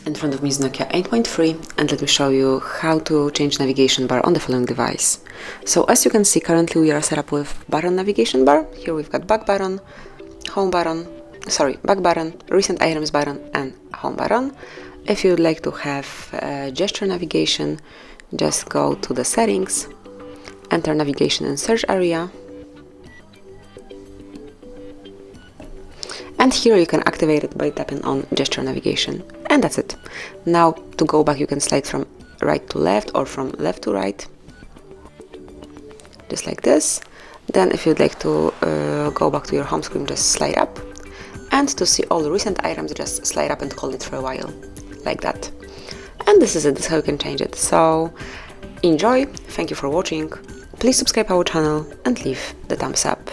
In front of me is Nokia 8.3, and let me show you how to change navigation bar on the following device. So as you can see, currently we are set up with button navigation bar. Here we've got back button, back button, recent items button and home button. If you'd like to have gesture navigation, just go to the settings, enter navigation in search area, and here you can activate it by tapping on gesture navigation. And that's it. Now to go back, you can slide from right to left or from left to right, just like this. Then if you'd like to go back to your home screen, just slide up. And to see all the recent items, just slide up and hold it for a while, like that. And this is it, this is how you can change it. So enjoy, thank you for watching, please subscribe our channel and leave the thumbs up.